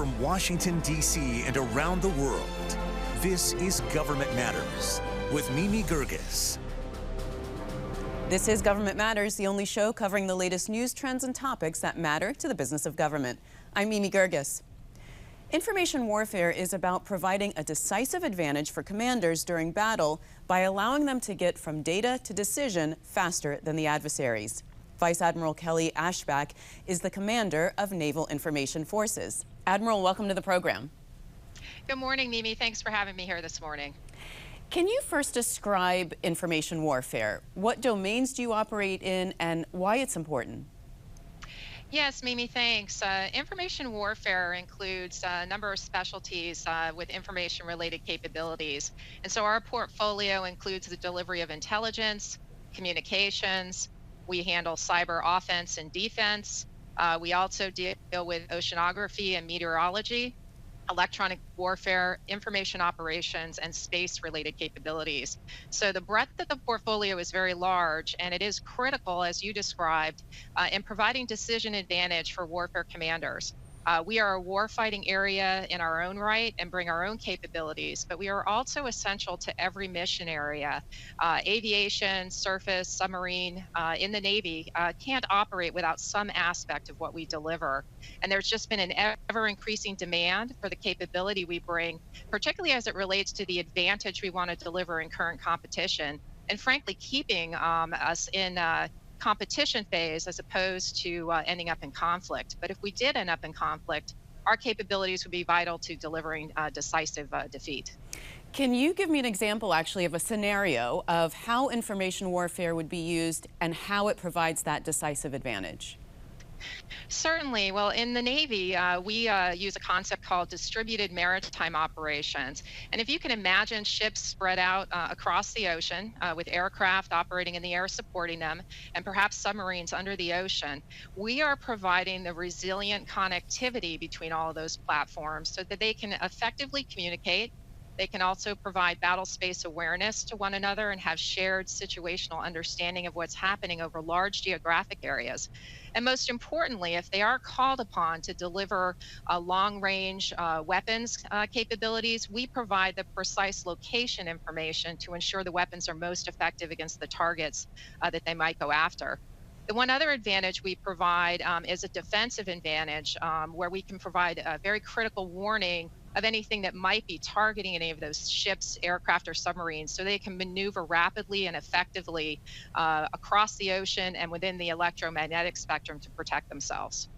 From Washington, D.C. and around the world, this is Government Matters with Mimi Geerges. This is Government Matters, the only show covering the latest news, trends, and topics that matter to the business of government. I'm Mimi Geerges. Information warfare is about providing a decisive advantage for commanders during battle by allowing them to get from data to decision faster than the adversaries. Vice Admiral Kelly Aeschbach is the commander of Naval Information Forces. Admiral, welcome to the program. Good morning, Mimi. Thanks for having me here this morning. Can you first describe information warfare? What domains do you operate in and why it's important? Yes, Mimi, thanks. Information warfare includes a number of specialties with information-related capabilities. And so our portfolio includes the delivery of intelligence, communications. We handle cyber offense and defense. We also deal with oceanography and meteorology, electronic warfare, information operations, and space-related capabilities. So the breadth of the portfolio is very large, and it is critical, as you described, in providing decision advantage for warfare commanders. We are a warfighting area in our own right and bring our own capabilities, but we are also essential to every mission area. Aviation, surface, submarine, in the Navy can't operate without some aspect of what we deliver. And there's just been an ever-increasing demand for the capability we bring, particularly as it relates to the advantage we want to deliver in current competition, and frankly, keeping us in competition phase as opposed to ending up in conflict. But if we did end up in conflict, our capabilities would be vital to delivering decisive defeat. Can you give me an example, actually, of a scenario of how information warfare would be used and how it provides that decisive advantage? Certainly. Well, in the Navy, we use a concept called distributed maritime operations. And if you can imagine ships spread out across the ocean with aircraft operating in the air supporting them, and perhaps submarines under the ocean, we are providing the resilient connectivity between all of those platforms so that they can effectively communicate. They can also provide battle space awareness to one another and have shared situational understanding of what's happening over large geographic areas. And most importantly, if they are called upon to deliver long-range weapons capabilities, we provide the precise location information to ensure the weapons are most effective against the targets that they might go after. The one other advantage we provide is a defensive advantage where we can provide a very critical warning of anything that might be targeting any of those ships, aircraft, or submarines, so they can maneuver rapidly and effectively across the ocean and within the electromagnetic spectrum to protect themselves.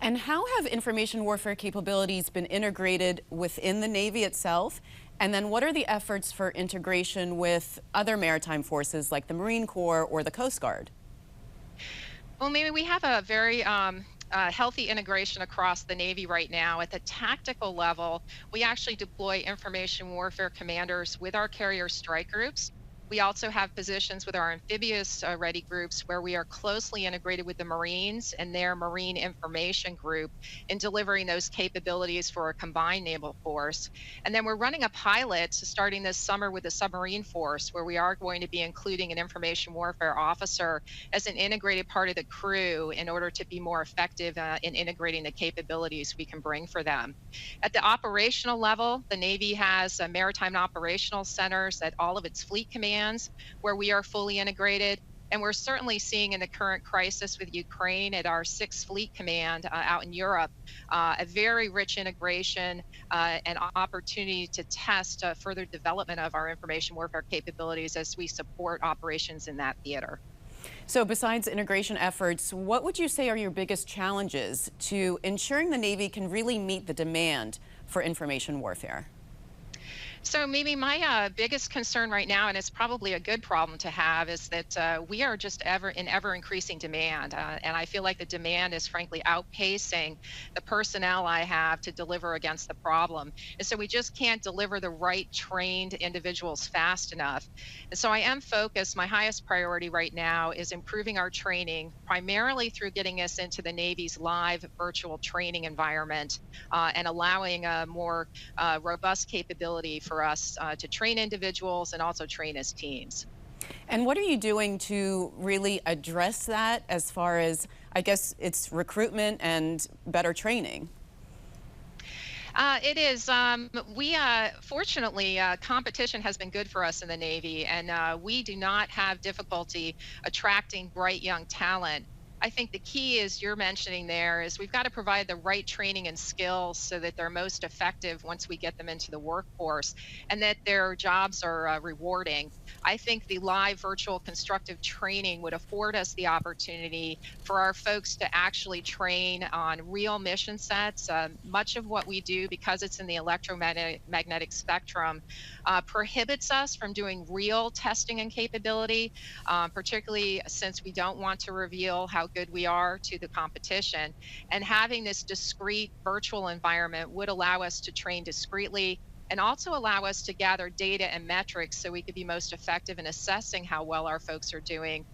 And how have information warfare capabilities been integrated within the Navy itself? And then what are the efforts for integration with other maritime forces like the Marine Corps or the Coast Guard? Well, maybe we have a very healthy integration across the Navy right now. At the tactical level, we actually deploy information warfare commanders with our carrier strike groups. We also have positions with our amphibious ready groups where we are closely integrated with the Marines and their Marine Information Group in delivering those capabilities for a combined naval force. And then we're running a pilot starting this summer with the submarine force where we are going to be including an information warfare officer as an integrated part of the crew in order to be more effective in integrating the capabilities we can bring for them. At the operational level, the Navy has maritime operational centers at all of its fleet commands where we are fully integrated. And we're certainly seeing in the current crisis with Ukraine at our 6th Fleet Command out in Europe, a very rich integration and opportunity to test further development of our information warfare capabilities as we support operations in that theater. So besides integration efforts, what would you say are your biggest challenges to ensuring the Navy can really meet the demand for information warfare? So maybe my biggest concern right now, and it's probably a good problem to have, is that we are just in ever increasing demand. And I feel like the demand is frankly outpacing the personnel I have to deliver against the problem. And so we just can't deliver the right trained individuals fast enough. And so I am focused, my highest priority right now is improving our training, primarily through getting us into the Navy's live virtual training environment and allowing a more robust capability for us to train individuals and also train as teams. And what are you doing to really address that as far as, I guess, it's recruitment and better training? It is. Fortunately, competition has been good for us in the Navy, and we do not have difficulty attracting bright young talent. I think the key is you're mentioning there is we've got to provide the right training and skills so that they're most effective once we get them into the workforce and that their jobs are rewarding. I think the live virtual constructive training would afford us the opportunity for our folks to actually train on real mission sets. Much of what we do, because it's in the electromagnetic spectrum, prohibits us from doing real testing and capability, particularly since we don't want to reveal how good we are to the competition. And having this discrete virtual environment would allow us to train discreetly and also allow us to gather data and metrics so we could be most effective in assessing how well our folks are doing,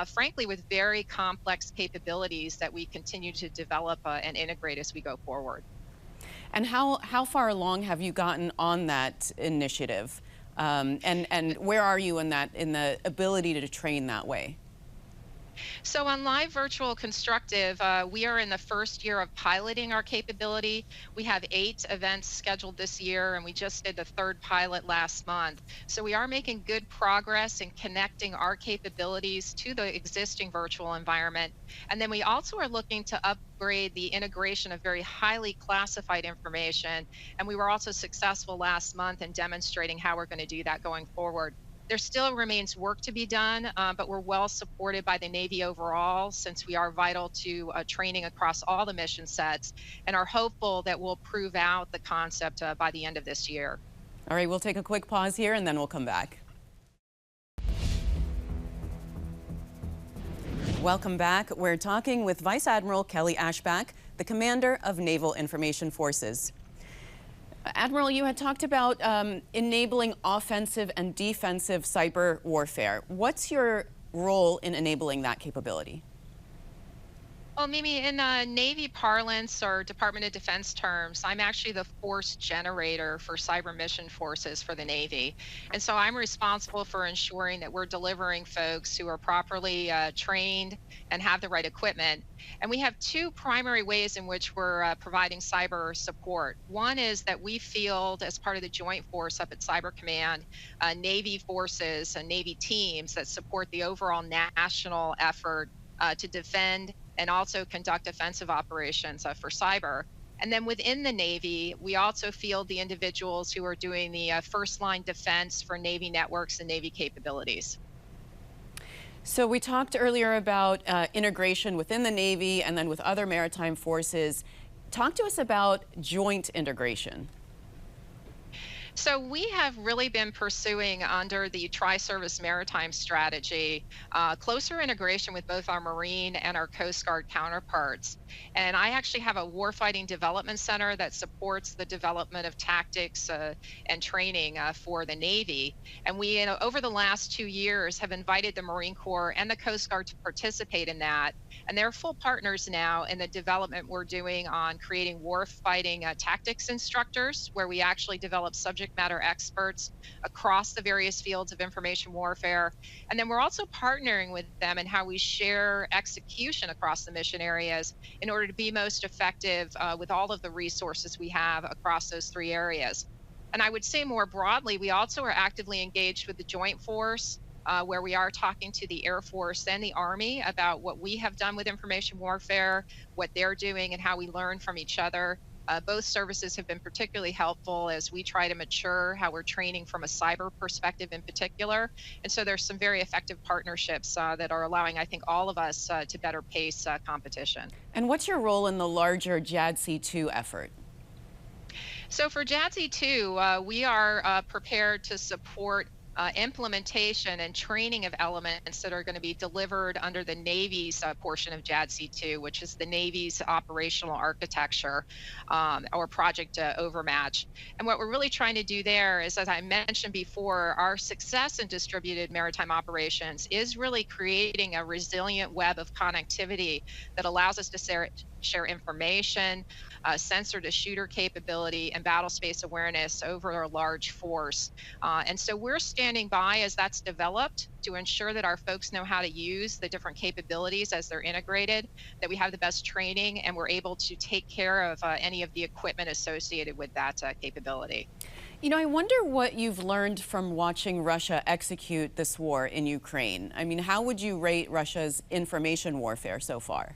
frankly, with very complex capabilities that we continue to develop and integrate as we go forward. And how far along have you gotten on that initiative? And where are you in the ability to train that way? So on Live Virtual Constructive, we are in the first year of piloting our capability. We have 8 events scheduled this year, and we just did the 3rd pilot last month. So we are making good progress in connecting our capabilities to the existing virtual environment. And then we also are looking to upgrade the integration of very highly classified information. And we were also successful last month in demonstrating how we're going to do that going forward. There still remains work to be done, but we're well supported by the Navy overall since we are vital to training across all the mission sets and are hopeful that we'll prove out the concept by the end of this year. All right, we'll take a quick pause here and then we'll come back. Welcome back. We're talking with Vice Admiral Kelly Aeschbach, the commander of Naval Information Forces. Admiral, you had talked about enabling offensive and defensive cyber warfare. What's your role in enabling that capability? Well, Mimi, in Navy parlance or Department of Defense terms, I'm actually the force generator for cyber mission forces for the Navy. And so I'm responsible for ensuring that we're delivering folks who are properly trained and have the right equipment. And we have 2 primary ways in which we're providing cyber support. One is that we field, as part of the Joint Force up at Cyber Command, Navy forces and Navy teams that support the overall national effort to defend and also conduct offensive operations for cyber. And then within the Navy, we also field the individuals who are doing the first line defense for Navy networks and Navy capabilities. So we talked earlier about integration within the Navy and then with other maritime forces. Talk to us about joint integration. So we have really been pursuing under the Tri-Service Maritime Strategy closer integration with both our Marine and our Coast Guard counterparts. And I actually have a warfighting development center that supports the development of tactics and training for the Navy. And we, over the last 2 years, have invited the Marine Corps and the Coast Guard to participate in that. And they're full partners now in the development we're doing on creating warfighting tactics instructors, where we actually develop subject matter experts across the various fields of information warfare. And then we're also partnering with them in how we share execution across the mission areas in order to be most effective with all of the resources we have across those 3 areas. And I would say more broadly, we also are actively engaged with the Joint Force, where we are talking to the Air Force and the Army about what we have done with information warfare, what they're doing, and how we learn from each other. Both services have been particularly helpful as we try to mature how we're training from a cyber perspective in particular. And so there's some very effective partnerships that are allowing, I think, all of us to better pace competition. And what's your role in the larger JADC2 effort? So for JADC2, we are prepared to support implementation and training of elements that are going to be delivered under the Navy's portion of JADC2, which is the Navy's operational architecture or project overmatch. And what we're really trying to do there is, as I mentioned before, our success in distributed maritime operations is really creating a resilient web of connectivity that allows us to share information, sensor-to-shooter capability, and battle space awareness over a large force. And so we're standing by as that's developed to ensure that our folks know how to use the different capabilities as they're integrated, that we have the best training, and we're able to take care of any of the equipment associated with that capability. You know, I wonder what you've learned from watching Russia execute this war in Ukraine. I mean, how would you rate Russia's information warfare so far?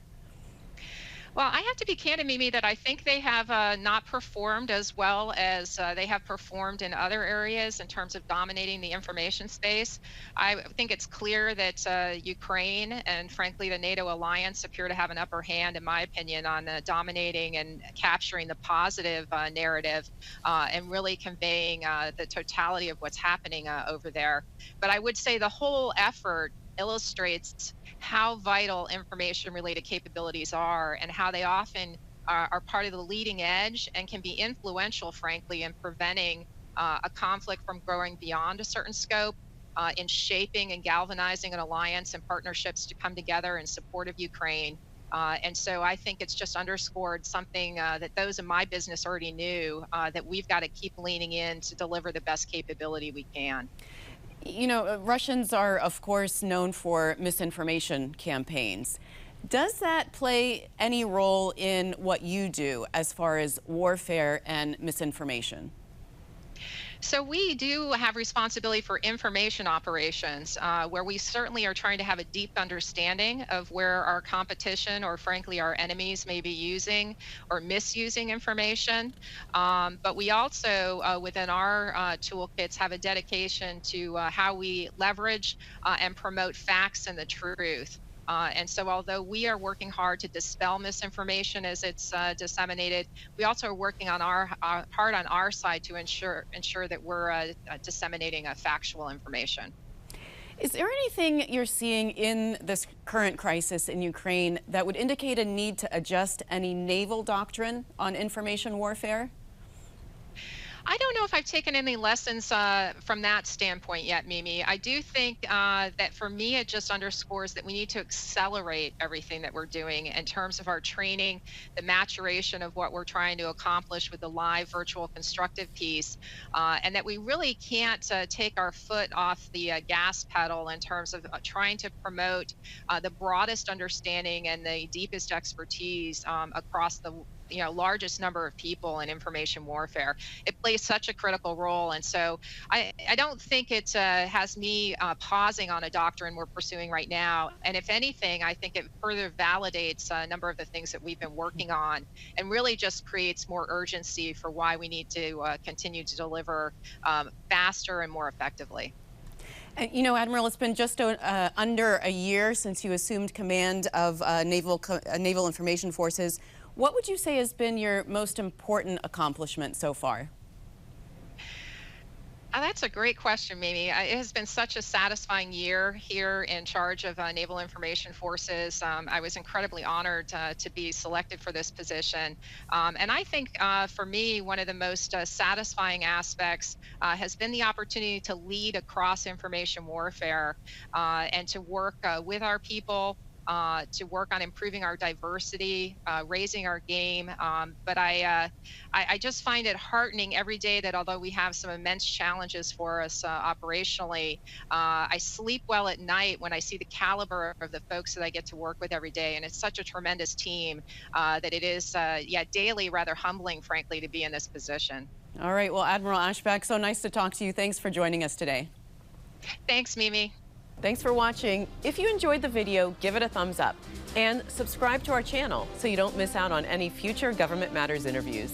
Well, I have to be candid, Mimi, that I think they have not performed as well as they have performed in other areas in terms of dominating the information space. I think it's clear that Ukraine and, frankly, the NATO alliance appear to have an upper hand, in my opinion, on dominating and capturing the positive narrative and really conveying the totality of what's happening over there. But I would say the whole effort illustrates how vital information-related capabilities are and how they often are part of the leading edge and can be influential, frankly, in preventing a conflict from growing beyond a certain scope, in shaping and galvanizing an alliance and partnerships to come together in support of Ukraine. And so I think it's just underscored something that those in my business already knew, that we've got to keep leaning in to deliver the best capability we can. You know, Russians are, of course, known for misinformation campaigns. Does that play any role in what you do as far as warfare and misinformation? So we do have responsibility for information operations, where we certainly are trying to have a deep understanding of where our competition or, frankly, our enemies may be using or misusing information. But we also, within our toolkits, have a dedication to how we leverage and promote facts and the truth. And so although we are working hard to dispel misinformation as it's disseminated, we also are working on hard on our side to ensure that we're disseminating factual information. Is there anything you're seeing in this current crisis in Ukraine that would indicate a need to adjust any naval doctrine on information warfare? I don't know if I've taken any lessons from that standpoint yet, Mimi. I do think that for me, it just underscores that we need to accelerate everything that we're doing in terms of our training, the maturation of what we're trying to accomplish with the live virtual constructive piece, and that we really can't take our foot off the gas pedal in terms of trying to promote the broadest understanding and the deepest expertise across the largest number of people in information warfare. It plays such a critical role. And so I don't think it has me pausing on a doctrine we're pursuing right now. And if anything, I think it further validates a number of the things that we've been working on and really just creates more urgency for why we need to continue to deliver faster and more effectively. And, you know, Admiral, it's been just under a year since you assumed command of Naval Information Forces. What would you say has been your most important accomplishment so far? That's a great question, Mimi. It has been such a satisfying year here in charge of Naval Information Forces. I was incredibly honored to be selected for this position. And I think for me, one of the most satisfying aspects has been the opportunity to lead across information warfare and to work with our people, to work on improving our diversity, raising our game. But I just find it heartening every day that although we have some immense challenges for us operationally, I sleep well at night when I see the caliber of the folks that I get to work with every day. And it's such a tremendous team that it is, daily rather humbling, frankly, to be in this position. All right. Well, Admiral Aeschbach, so nice to talk to you. Thanks for joining us today. Thanks, Mimi. Thanks for watching. If you enjoyed the video, give it a thumbs up and subscribe to our channel so you don't miss out on any future Government Matters interviews.